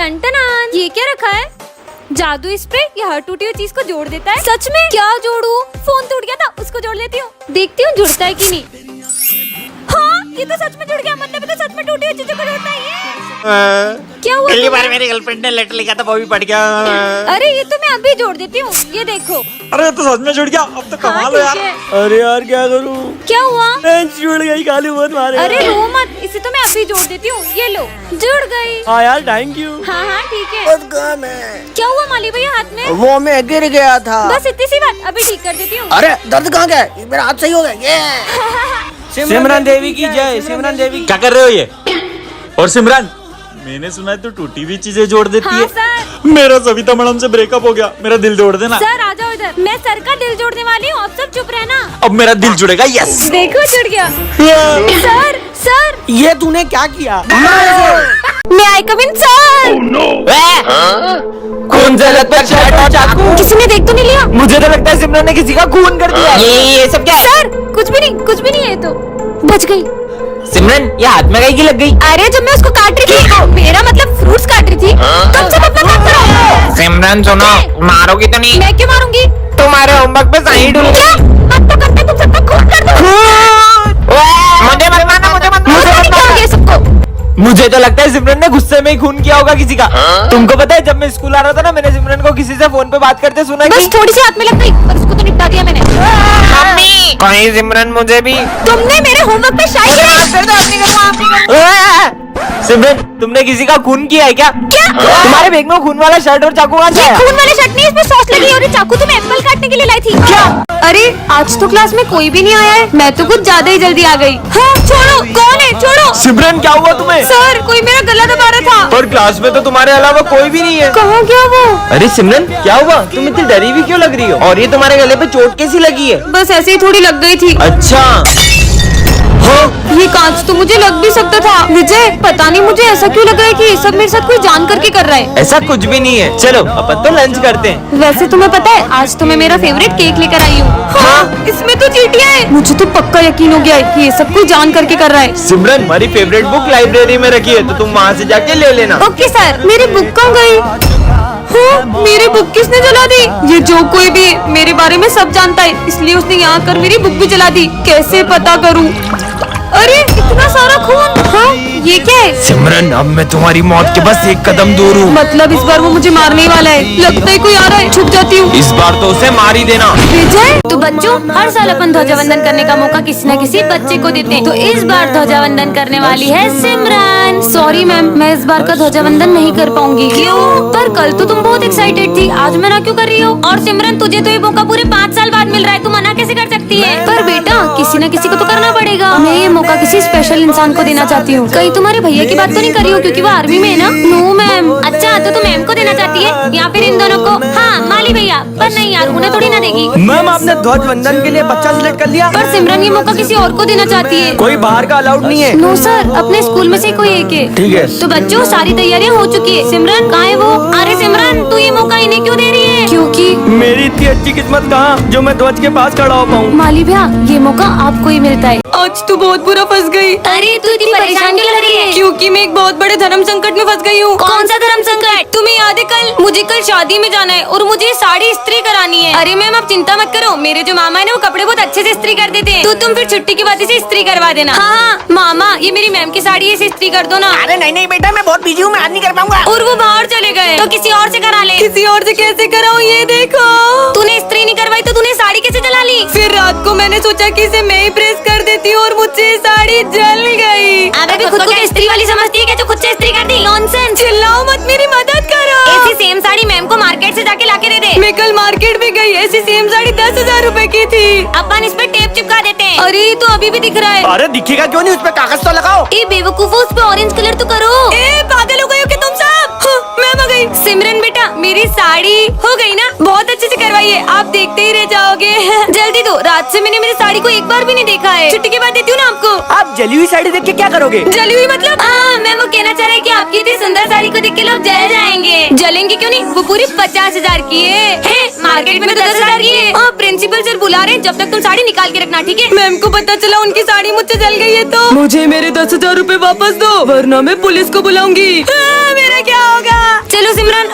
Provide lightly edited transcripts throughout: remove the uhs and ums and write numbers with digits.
Ton ये क्या रखा है? जादू स्प्रे। ये हर टूटी हुई चीज को जोड़ देता है। सच में? क्या जोड़ू? फोन टूट गया था, उसको जोड़ लेती हूँ, देखती हूँ जुड़ता है कि नहीं। हाँ, ये तो सच में जुड़ गया। मतलब ये तो सच में टूटी हुई चीजों को जोड़ता है ये। क्या हुआ? पहली बार मेरी गर्लफ्रेंड ने लेटर लिखा था, वो भी पढ़ गया। अरे ये तो मैं अभी जोड़ देती हूँ, ये देखो। अरे तो सच में जुड़ गया, अब तो कमाल है यार। अरे यार क्या करूँ? क्या हुआ? जुड़ गई, गाली मत मारे। अरे रो मत, इसे तो मैं अभी जोड़ देती हूँ, ये लो जुड़ गई। हाँ यार थैंक यू। हाँ हाँ ठीक है। क्या हुआ माली भैया हाथ में? वो मैं गिर गया था। बस इतनी सी बात, अभी ठीक कर देती हूँ। अरे दर्द कहाँ गया? मेरा हाथ सही हो गया। सिमरन देवी की जय। सिमरन देवी। क्या कर रहे हो ये? और सिमरन, मैंने सुना है तू टूटी हुई चीजें जोड़ देती हाँ, है। सर। मेरा सविता मैडम से ब्रेकअप हो गया, मेरा दिल जोड़ देना। सर आ जाओ इधर, मैं सर का दिल जोड़ने वाली हूँ, आप सब चुप रहना। अब मेरा दिल जुड़ेगा। यस। देखो जुड़ गया। सर सर ये तूने क्या किया? मैं आई कम इन सर। खून से लथपथ शर्ट और चाकू। किसी ने देख तो नहीं लिया? मुझे तो लगता है सिमरन ने किसी का खून कर दिया। ये सब क्या है? सर कुछ भी नहीं, कुछ भी नहीं है, तो बच गई। सिमरन ये हाथ में कहीं की लग गई? अरे जब मैं उसको काट रही थी, मेरा मतलब फ्रूट्स काट रही थी, तब से अपना काम करो। सिमरन सुनो, मारोगी तो नहीं? मैं क्यों मारूंगी? तुम्हारे होमवर्क पे साइन डूब। क्या? अब तो करते तुम सबका खून कर दो। मुझे मत मारना, मुझे मत क्या सबको? मुझे तो लगता है सिमरन ने गुस्से में ही खून किया होगा किसी का। तुमको पता है जब मैं स्कूल आ रहा था ना, मैंने सिमरन को किसी से फोन पे बात करते सुना। बस थोड़ी सी हाथ में लग गई, पर उसको तो निपटा दिया मैंने। मम्मी कहीं सिमरन मुझे भी। तुमने मेरे होमवर्क पे शायद सिमरन तुमने किसी का खून किया है क्या? तुम्हारे बैग में खून वाला शर्ट और चाकू कहाँ से आया? खून वाले शर्ट नहीं, इसमें सॉस लगी है और ये चाकू तो मैं एप्पल काटने के लिए लाई थी। क्या? अरे आज तो क्लास में कोई भी नहीं आया है, मैं तो कुछ ज्यादा ही जल्दी आ गई। हाँ छोड़ो, कौन है? छोड़ो। सिमरन क्या हुआ तुम्हें? सर कोई मेरा गला दबा रहा था। पर क्लास में तो तुम्हारे अलावा कोई भी नहीं है। कहाँ गया वो? अरे सिमरन क्या हुआ? तुम इतनी डरी हुई क्यों लग रही हो? और ये तुम्हारे गले पे चोट कैसी लगी है? बस ऐसे ही थोड़ी लग गई थी। अच्छा ये कांच तो मुझे लग भी सकता था। विजय पता नहीं मुझे ऐसा क्यों लग रहा है कि ये सब मेरे साथ कोई जान करके कर रहा है। ऐसा कुछ भी नहीं है, चलो अपन तो लंच करते हैं। वैसे तुम्हें पता है आज तो मैं मेरा फेवरेट केक लेकर आई हूँ। हाँ इसमें तो चींटियां हैं। मुझे तो पक्का यकीन हो गया है कि ये सब कोई जान करके कर रहा है। सिमरन हमारी फेवरेट बुक लाइब्रेरी में रखी है, तो तुम वहाँ से जाके ले लेना। Okay sir. मेरी बुक कहाँ गई? हाँ, मेरी बुक किसने जला दी? ये जो कोई भी मेरे बारे में सब जानता है, इसलिए उसने यहाँ कर मेरी बुक भी जला दी। कैसे पता करूँ? अरे इतना सारा खून। हाँ ये क्या है? सिमरन अब मैं तुम्हारी मौत के बस एक कदम दूर हूँ। मतलब इस बार वो मुझे मारने ही वाला है। लगता है कोई आ रहा है, छुप जाती हूँ। इस बार तो उसे मार ही देना। विजय तो बच्चों हर साल अपन ध्वजावंदन करने का मौका किसी न किसी बच्चे को देते हैं, तो इस बार ध्वजावंदन करने वाली है सिमरन। सॉरी मैम, मैं इस बार का ध्वजावंदन नहीं कर पाऊंगी। क्यों? पर कल तो तुम बहुत एक्साइटेड थी, आज मना क्यों कर रही हो? और सिमरन तुझे तो ये मौका पूरे 5 साल बाद मिल रहा है, तू मना कैसे कर सकती है? पर बेटा किसी न किसी को तो करना पड़ेगा। मैं ये मौका किसी स्पेशल इंसान को देना चाहती हूँ। कहीं तुम्हारे भैया की बात तो नहीं कर रही हो, क्योंकि वो आर्मी में है ना? No ma'am. अच्छा तो तुम मैम को देना चाहती है या फिर इन दोनों को? हाँ माली भैया। पर नहीं यार, उन्हें थोड़ी ना देगी। मैम आपने ध्वजवंदन के लिए बच्चा सिलेक्ट कर लिया। पर सिमरन ये मौका किसी और को देना चाहती है। कोई बाहर का अलाउड नहीं है। नो सर, अपने स्कूल में से कोई एक है। ठीक है। तो बच्चों सारी तैयारियां हो चुकी है। सिमरन कहाँ है वो? अरे सिमरन तू ये मौका इन्हें क्यों दे रही है? क्योंकि मेरी इतनी अच्छी किस्मत कहाँ जो मैं ध्वज के पास खड़ा हो पाऊँ। माली भैया ये मौका आपको ही मिलता है। आज तो बहुत बुरा फंस गई। अरे तू इतनी परेशान क्यों लग रही है? क्योंकि मैं एक बहुत बड़े धर्म संकट में फंस गई हूँ। कौन सा धर्म संकट? तुम्हें याद है मुझे कल शादी में जाना है और मुझे साड़ी इस्त्री करानी है। अरे मैम आप चिंता मत करो, मेरे जो मामा है ना वो कपड़े बहुत अच्छे से इस्त्री कर देते हैं, तो तुम फिर छुट्टी की बात से इस्त्री करवा देना। हाँ मामा ये मेरी मैम की साड़ी ऐसे इस्त्री कर दो ना। अरे नहीं बेटा मैं बहुत बिजी हूँ, मैं आज नहीं कर पाऊंगा। और वो बाहर चले गए, तो किसी और से करा ले। किसी और से कैसे कराऊं? ये देखो तूने इस्त्री नहीं करवाई तो तूने साड़ी कैसे जला ली? फिर रात को मैंने सोचा कि इसे मैं ही प्रेस कर देती हूँ और मुझसे साड़ी जल गई। अबे भी खुद को क्या इस्त्री वाली समझती है क्या जो खुद से इस्त्री कर दी? नॉनसेंस। चिल्लाओ मत, मेरी मदद करो। ऐसी सेम साड़ी मैम को मार्केट से जाके लाके दे दे। मैं कल मार्केट में गई, ऐसी सेम साड़ी 10,000 रूपए की थी। अपन इस पे टेप चिपका देते हैं। अरे तो अभी भी दिख रहा है। अरे दिखेगा क्यों नहीं, उस पे कागज तो लगाओ। ए बेवकूफो उस पे ऑरेंज कलर तो करो। ए पागल हो गए हो क्या तुम सब? मैम आ गई। सिमरन बेटा मेरी साड़ी हो गई ना? बहुत अच्छे से करवाई है, आप देखते ही रह जाओगे। जल्दी दो, रात से मैंने मेरी साड़ी को एक बार भी नहीं देखा है। छुट्टी के बाद देती हूँ ना आपको। आप जली हुई साड़ी देख के क्या करोगे? जली हुई मतलब? मैं वो कहना चाह रही कि आपकी इतनी सुंदर साड़ी को देख के लोग जल जाएंगे। जलेंगे क्यों नहीं, वो पूरी 50,000 की है। मार्केट में तो 10,000 की है। प्रिंसिपल सर बुला रहे हैं, जब तक तुम साड़ी निकाल के रखना, ठीक है? मैम को पता चला उनकी साड़ी मुझसे जल गई है तो मुझे मेरे 10,000 रूपए वापस दो, वरना मैं पुलिस को बुलाऊंगी। मेरा क्या होगा?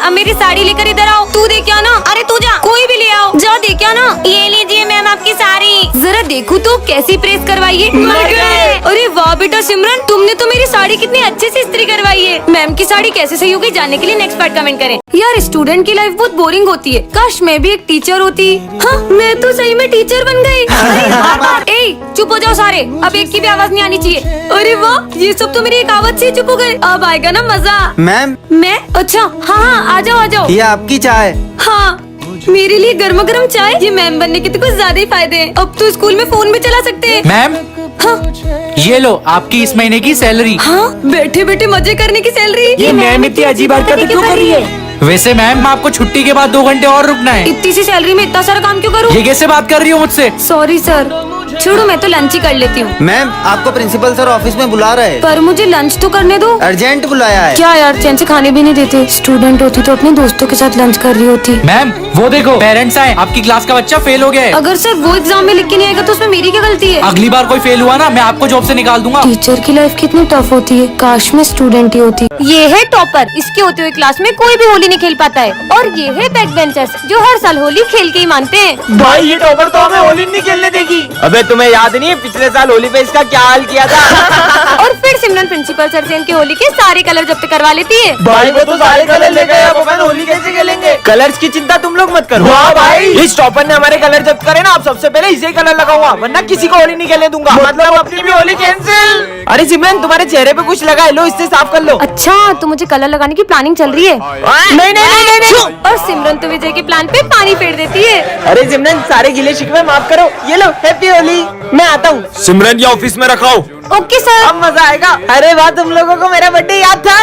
अब मेरी साड़ी लेकर इधर आओ। तू दे क्या ना, अरे तू जा, कोई भी ले आओ, जा दे क्या ना। ये लीजिए मैम आपकी साड़ी। जरा देखो तो कैसी प्रेस करवाई है। मर गए। अरे वाह बेटा सिमरन, तुमने तो मेरी साड़ी कितनी अच्छे से इस्त्री करवाई है। मैम की साड़ी कैसे सही होगी जानने के लिए नेक्स्ट पार्ट कमेंट करें। यार स्टूडेंट की लाइफ बहुत बोरिंग होती है, काश मैं भी एक टीचर होती। हाँ मैं तो सही में टीचर बन गई। ए चुप हो जाओ सारे, अब एक की भी आवाज नहीं आनी चाहिए। अरे वाह, ये सब तो मेरी एक आवाज से चुप हो गए। अब आएगा ना मजा। मैम, मैं अच्छा हाँ आ जाओ आ जाओ। ये आपकी चाय। हाँ मेरे लिए गर्मा गर्म चाय। ये मैम बनने के तो कुछ ज्यादा ही फायदे हैं। अब तो स्कूल में फोन भी चला सकते हैं। मैम हाँ ये लो आपकी इस महीने की सैलरी। हाँ बैठे बैठे मजे करने की सैलरी। ये मैम इतनी अजीब हरकतें क्यों कर रही है? वैसे मैम आपको छुट्टी के बाद 2 घंटे और रुकना है। इतनी सी सैलरी में इतना सारा काम क्यों करूँ? ये कैसे बात कर रही हो मुझसे? सॉरी सर, छोड़ो मैं तो लंच ही कर लेती हूँ। मैम, आपको प्रिंसिपल सर ऑफिस में बुला रहे हैं। पर मुझे लंच तो करने दो। अर्जेंट बुलाया है। क्या यार, चैन से खाने भी नहीं देते। स्टूडेंट होती तो अपने दोस्तों के साथ लंच कर रही होती। मैम वो देखो पेरेंट्स आए, आपकी क्लास का बच्चा फेल हो गया है। अगर सर वो एग्जाम में लिख के नहीं आएगा तो उसमें मेरी क्या गलती है? अगली बार कोई फेल हुआ ना मैं आपको जॉब से निकाल दूंगा। टीचर की लाइफ कितनी टफ होती है, काश मैं स्टूडेंट ही होती। ये है टॉपर, इसके होते हुए क्लास में कोई भी होली नहीं खेल पाता है। और ये है बैक बेंचर्स जो हर साल होली खेल के ही मानते हैं। भाई ये टॉपर तो हमें होली नहीं खेलने देगी। अबे तुम्हें याद नहीं है पिछले साल होली पे इसका क्या हाल किया था? और फिर सिमरन प्रिंसिपल सर से इनके होली के सारे कलर जब्त करवा लेती है। भाई वो तो सारे कलर ले गए, अब अपन होली कैसे खेलेंगे? कलर्स की चिंता तुम लोग मत करो। वाह भाई, इस टॉपर ने हमारे कलर जब्त करे ना, अब सबसे पहले इसे कलर लगाऊंगा, वरना किसी को होली नहीं खेलने दूंगा। मतलब अपनी भी होली कैंसिल। अरे सिमरन तुम्हारे चेहरे पे कुछ लगा है, लो इससे साफ कर लो। अच्छा तो मुझे कलर लगाने की प्लानिंग चल रही है। नहीं नहीं नहीं नहीं। और सिमरन तो विजय के प्लान पे पानी फेर देती है। अरे सिमरन सारे गिले शिकवे माफ करो, ये लो हैप्पी होली। मैं आता हूँ। सिमरन ये ऑफिस में रखाओ। Okay sir. अब मजा आएगा। अरे वाह, तुम लोगों को मेरा बर्थडे याद था।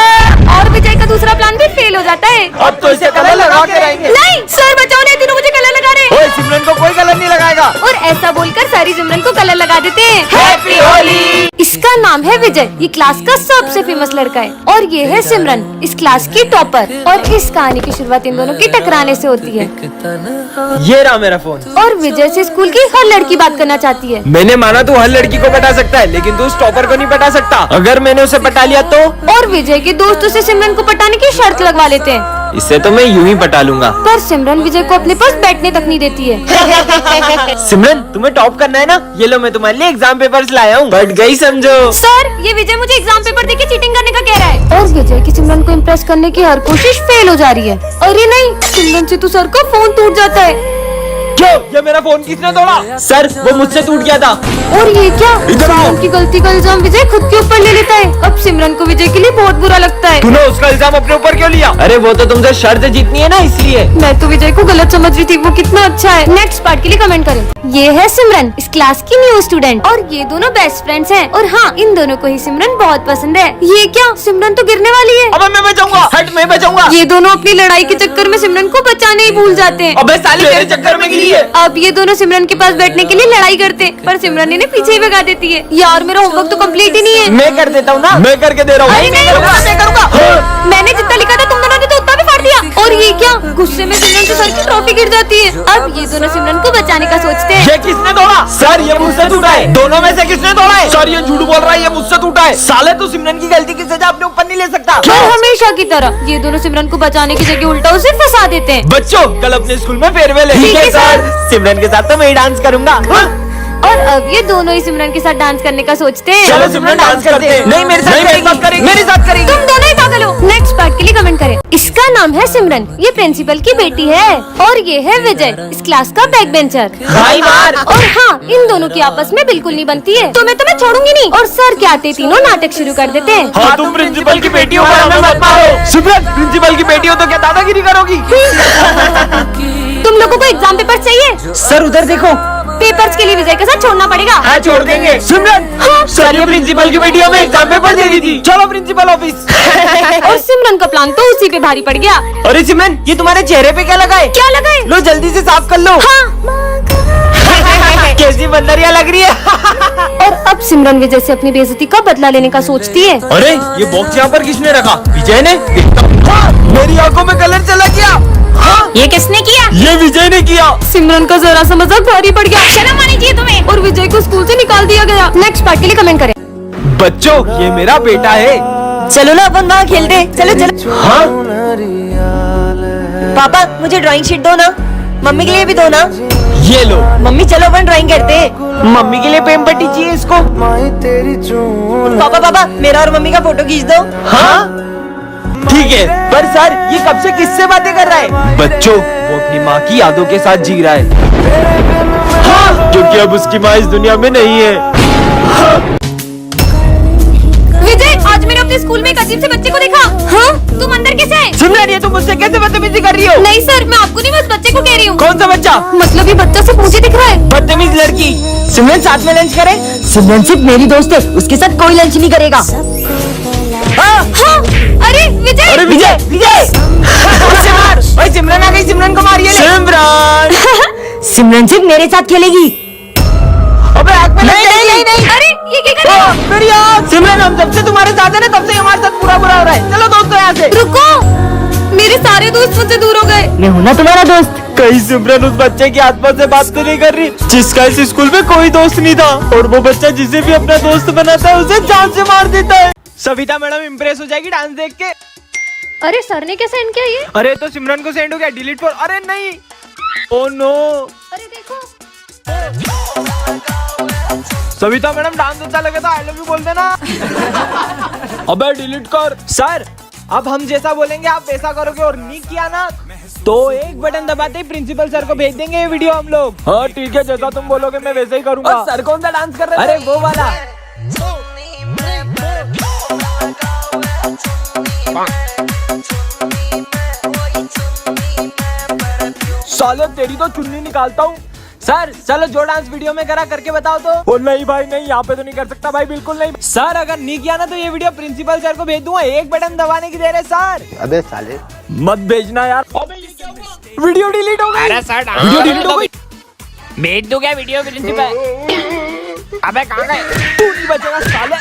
और विजय का दूसरा प्लान भी फेल हो जाता है। अब तो इसे कलर लगा के रहेंगे। नहीं सर बचाओ, नहीं तीनों मुझे कलर लगा रहे। ओए सिमरन को कोई कलर नहीं लगाएगा। और ऐसा बोलकर सारी सिमरन को कलर लगा देते हैं। हैप्पी होली। इसका नाम है विजय, ये क्लास का सबसे फेमस लड़का है। और ये है सिमरन, इस क्लास की टॉपर। और इस कहानी की शुरुआत इन दोनों की टकराने से होती है। ये रहा मेरा फोन। और विजय से स्कूल की हर लड़की बात करना चाहती है। मैंने माना तू हर लड़की को पटा सकता है, लेकिन तू उस टॉपर को नहीं पटा सकता। अगर मैंने उसे पटा लिया तो? और विजय के दोस्त उसे सिमरन को पटाने की शर्त लगवा लेते हैं। इससे तो मैं यूं ही पटा लूंगा। पर सिमरन विजय को अपने पास बैठने तक नहीं देती है। सिमरन तुम्हें टॉप करना है ना, ये लो मैं तुम्हारे लिए एग्जाम पेपर्स लाया हूँ, बट गई समझो। सर ये विजय मुझे एग्जाम पेपर देके चीटिंग करने का कह रहा है। और विजय की सिमरन को इम्प्रेस करने की हर कोशिश फेल हो जा रही है। अरे नहीं, सिमरन से तो सर का फोन टूट जाता है। क्यों? ये मेरा फोन किसने तोड़ा? सर वो मुझसे टूट गया था। और ये क्या, इधर आओ। सिमरन की गलती का इल्जाम विजय खुद के ऊपर ले लेता है। अब सिमरन को विजय के लिए बहुत बुरा लगता है। तूने उसका इल्जाम अपने ऊपर क्यों लिया? अरे वो तो तुमसे शर्त जीतनी है ना, इसलिए। मैं तो विजय को गलत समझ रही थी, वो कितना अच्छा है। नेक्स्ट पार्ट के लिए कमेंट करें। ये है सिमरन, इस क्लास की न्यू स्टूडेंट। और ये दोनों बेस्ट फ्रेंड्स हैं। और हाँ, इन दोनों को ही सिमरन बहुत पसंद है। ये क्या, सिमरन तो गिरने वाली है। अब मैं बचाऊंगा। हट, मैं बचाऊंगा। ये दोनों अपनी लड़ाई के चक्कर में सिमरन को बचाने ही भूल जाते हैं। अबे साली तेरे चक्कर में गिरी है। अब ये दोनों सिमरन के पास बैठने के लिए लड़ाई करते हैं, पर सिमरन इन्हें पीछे ही भगा देती है। यार मेरा होमवर्क तो कंप्लीट ही नहीं है। मैं कर देता हूँ ना, मैं करके दे रहा हूँ। अरे नहीं, मैं करूँगा। मैंने जितना लिखा था तुम दोनों ने तो उतना भी फाड़ दिया। और ये क्या, गुस्से में सिमरन से सर की ट्रॉफी गिर जाती है। अब ये दोनों सिमरन को बचाने का सोचते हैं। ये किसने तोड़ा? सर ये मुझसे टूटा है। दोनों में से किसने तोड़ा है? सर ये झूठ बोल रहा है, ये मुझसे टूटा है। साले तू सिमरन की गलती की सजा अपने ऊपर नहीं ले सकता। और हमेशा की तरह ये दोनों सिमरन को बचाने की जगह उल्टा उसे फंसा देते हैं। बच्चों कल अपने स्कूल में फेयरवेल है। ठीक है, सर। सिमरन के साथ तो मैं ही डांस करूंगा। और अब ये दोनों ही सिमरन के साथ डांस करने का सोचते हैं। चलो सिमरन डांस करते हैं। नहीं मेरे साथ करेंगे, मेरे साथ करेंगे। तुम दोनों ही पागल हो। नेक्स्ट पार्ट के लिए कमेंट करें। इसका नाम है सिमरन, ये प्रिंसिपल की बेटी है। और ये है विजय, इस क्लास का बैक बेंचर। भाई मार। और हाँ, इन दोनों की आपस में बिल्कुल नहीं बनती है, तो मैं तुम्हें छोड़ूंगी नहीं। और सर के आते तीनों नाटक शुरू कर देते हैं। हाँ तुम प्रिंसिपल की बेटी हो, हमें मत मारो। सिमरन प्रिंसिपल की बेटी हो तो क्या दादागिरी करोगी? तुम लोगों को एग्जाम पेपर चाहिए? सर उधर देखो। पेपर्स के लिए विजय के साथ छोड़ना पड़ेगा। हाँ छोड़ देंगे। सिमरन सर ये प्रिंसिपल की बेटी हमें एग्जाम पेपर दे दी थी। चलो प्रिंसिपल ऑफिस। और सिमरन का प्लान तो उसी पे भारी पड़ गया। अरे सिमरन ये तुम्हारे चेहरे पे क्या लगा है? क्या लगा है? लो जल्दी से साफ कर लो। हाँ। कैसी बंदरिया लग रही है। और अब सिमरन विजय से अपनी बेइज्जती का बदला लेने का सोचती है। अरे ये बॉक्स यहाँ पर किसने रखा? विजय ने? हाँ, मेरी आंखों में कलर चला गया। हाँ, ये किसने किया? ये विजय ने किया। सिमरन का जरा सा मजाक भारी पड़ गया। शर्म आनी चाहिए तुम्हें। और विजय को स्कूल से निकाल दिया गया। नेक्स्ट पार्ट के लिए कमेंट करें। बच्चों ये मेरा बेटा है। चलो ना अपन वहाँ खेलते। चलो चलो। हाँ पापा मुझे ड्राइंग शीट दो ना, मम्मी के लिए भी दो ना। ये लो। मम्मी चलो अपन ड्राइंग करते हैं। मम्मी के लिए पेन पट्टी चाहिए इसको। पापा पापा मेरा और मम्मी का फोटो खींच दो। हाँ ठीक है, पर सर ये कब से किससे बातें कर रहा है? बच्चों, वो अपनी माँ की यादों के साथ जी रहा है। हाँ, क्योंकि अब उसकी माँ इस दुनिया में नहीं है। विजय, आज मैंने अपने स्कूल में एक अजीब से बच्चे को देखा। हाँ? तुम अंदर कैसे आए? सिमरन, ये तुम मुझसे कैसे बदतमीजी कर रही हो? नहीं सर, मैं आपको नहीं, बस बच्चे को कह रही हूँ। कौन सा बच्चा? मतलब ये बच्चा सिर्फ मुझे दिख रहा है। बदतमीज लड़की। सिमरन साथ में लंच करें? सिमरन सिर्फ मेरी दोस्त है, उसके साथ कोई लंच नहीं करेगा। हाँ। हाँ? अरे विजय! अरे विजय, विजय! उससे मार। ओए सिमरन आ गई, सिमरन को मारिए। सिमरन! सिमरन सिर्फ मेरे साथ खेलेगी। अबे आग में लग जाएगी। नहीं। अरे ये क्या कर रहे हो? मेरी आग! सिमरन, हम जब से तुम्हारे साथ है ना, तब से हमारे साथ पूरा बुरा हो रहा है। चलो दोस्तों यहाँ से। रुको, मेरे सारे दोस्त मुझसे दूर हो गए। मैं हूँ ना तुम्हारा दोस्त। कहीं सिमरन उस बच्चे की आत्मा से बात तो नहीं कर रही जिसका इस स्कूल में कोई दोस्त नहीं था, और वो बच्चा जिसे भी अपना दोस्त बनाता है उसे जान से मार देता है। सविता मैडम इम्प्रेस हो जाएगी डांस देख के। अरे सर ने क्या सेंड किया ये? अरे तो सिमरन को सेंड हो गया, डिलीट फॉर। अरे नहीं, ओ नो। अरे देखो। सविता मैडम डांस अच्छा लगे तो आई लव यू बोल देना। अबे डिलीट कर। सर, अब हम जैसा बोलेंगे आप वैसा करोगे, और नहीं किया ना तो एक बटन दबाते ही प्रिंसिपल सर को भेज देंगे ये वीडियो हम लोग। हाँ ठीक है, जैसा तुम बोलोगे मैं वैसे ही करूंगा। सर कौन सा डांस कर रहे हैं? अरे वो वाला। साले तेरी तो चुन्नी निकालता हूँ। सर चलो जो डांस वीडियो में करा करके बताओ तो। ओ नहीं भाई नहीं, यहाँ पे तो नहीं कर सकता भाई, बिल्कुल नहीं। सर अगर नहीं किया ना तो ये वीडियो प्रिंसिपल सर को भेज दूंगा। एक बटन दबाने की देर है सर। अबे साले, मत भेजना यार। अबे ये क्या हुआ? वीडियो डिलीट हो गई। अरे सर वीडियो डिलीट हो गई। भेज दूं क्या वीडियो प्रिंसिपल? अबे कहाँ गए? तू नहीं बचेगा साले।